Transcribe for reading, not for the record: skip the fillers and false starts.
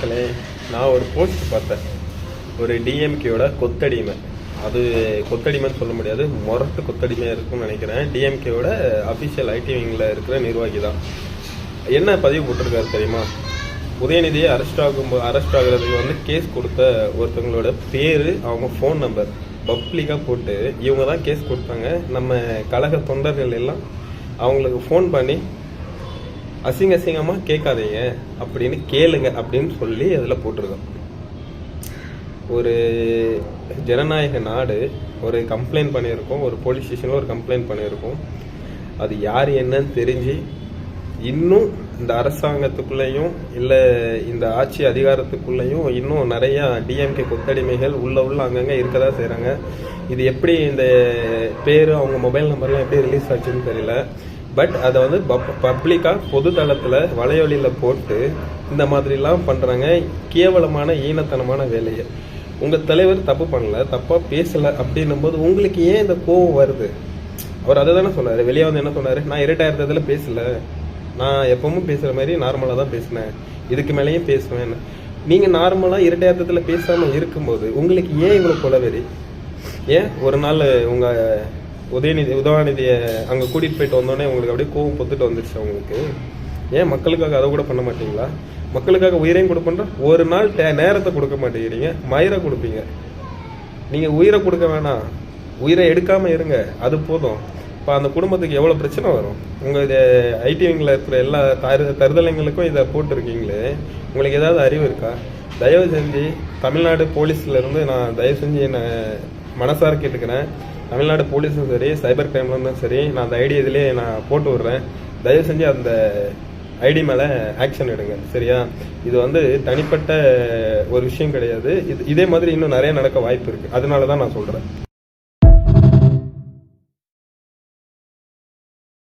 மக்களே, நான் ஒரு போஸ்ட் பார்த்தேன். ஒரு டிஎம்கேயோட கொத்தடிமை. அது கொத்தடிமைன்னு சொல்ல முடியாது, மொரட்டு கொத்தடிமையாக இருக்கும்னு நினைக்கிறேன். டிஎம்கேயோட அஃபிஷியல் ஐடி விங்கில் இருக்கிற நிர்வாகி தான். என்ன பதிவு போட்டிருக்காரு தெரியுமா? உதயநிதியை அரெஸ்ட் ஆகுறதுக்கு கேஸ் கொடுத்த ஒருத்தவங்களோட பேர், அவங்க ஃபோன் நம்பர் பப்ளிக்காக போட்டு இவங்க தான் கேஸ் கொடுத்தாங்க. நம்ம கழக தொண்டர்கள் எல்லாம் அவங்களுக்கு ஃபோன் பண்ணி அசிங்கமாக கேட்காதீங்க அப்படின்னு கேளுங்க அப்படின்னு சொல்லி அதில் போட்டிருக்கோம். ஒரு ஜனநாயக நாடு, ஒரு கம்ப்ளைண்ட் பண்ணியிருக்கோம், ஒரு போலீஸ் ஸ்டேஷனில் ஒரு கம்ப்ளைண்ட் பண்ணியிருக்கோம். அது யார் என்னன்னு தெரிஞ்சு இன்னும் இந்த அரசாங்கத்துக்குள்ளேயும் இல்லை இந்த ஆட்சி அதிகாரத்துக்குள்ளேயும் இன்னும் நிறையா டிஎம்கே கொத்தடிமைகள் உள்ள அங்கங்கே இருக்க தான் செய்கிறாங்க. இது எப்படி இந்த பேர், அவங்க மொபைல் நம்பர்லாம் எப்படி ரிலீஸ் ஆச்சுன்னு தெரியல. பட் அதை வந்து பப்ளிக்காக பொது தளத்தில் வலையொலியில் போட்டு இந்த மாதிரிலாம் பண்ணுறாங்க. கேவலமான ஈனத்தனமான வேலையை. உங்கள் தலைவர் தப்பு பண்ணல, தப்பாக பேசலை அப்படின்னும் போது உங்களுக்கு ஏன் இந்த கோவம் வருது? அவர் அதை தானே சொன்னார். வெளியே வந்து என்ன சொன்னார்? நான் இரட்டாயிரத்தில் பேசலை, நான் எப்பவும் பேசுகிற மாதிரி நார்மலாக தான் பேசினேன், இதுக்கு மேலேயும் பேசுவேன். நீங்கள் நார்மலாக இரட்டாயிரத்தில் பேசாமல் இருக்கும்போது உங்களுக்கு ஏன் இவ்வளோ கொலவெறி? ஏன் ஒரு நாள் உங்கள் உதயநிதியை அங்கே கூட்டிகிட்டு போயிட்டு வந்தோடனே உங்களுக்கு அப்படியே கோவம் பொத்துட்டு வந்துடுச்சு அவங்களுக்கு? ஏன் மக்களுக்காக அதை கூட பண்ண மாட்டீங்களா? மக்களுக்காக உயிரையும் கொடுப்பேன்ற ஒரு நாள் நேரத்தை கொடுக்க மாட்டேங்கிறீங்க, மயிரை கொடுப்பீங்க. நீங்கள் உயிரை கொடுக்க வேணாம், உயிரை எடுக்காமல் இருங்க, அது போதும். இப்போ அந்த குடும்பத்துக்கு எவ்வளோ பிரச்சனை வரும்? உங்கள் இது ஐடி விங்கில் இருக்கிற எல்லா தருதலைங்களுக்கும் இதை போட்டிருக்கீங்களே, உங்களுக்கு ஏதாவது அறிவு இருக்கா? தயவு செஞ்சு தமிழ்நாடு போலீஸ்லேருந்து நான் தயவு செஞ்சு என்னை மனசார கேட்டுக்கிறேன். தமிழ்நாடு போலீஸும் சரி, சைபர் கிரைம்லும் சரி, நான் அந்த ஐடி இதிலே நான் போட்டு விட்றேன். தயவு செஞ்சு அந்த ஐடி மேலே ஆக்ஷன் எடுங்க, சரியா? இது வந்து தனிப்பட்ட ஒரு விஷயம் கிடையாது. இதே மாதிரி இன்னும் நிறைய நடக்க வாய்ப்பு இருக்குது. அதனால தான் நான் சொல்கிறேன்.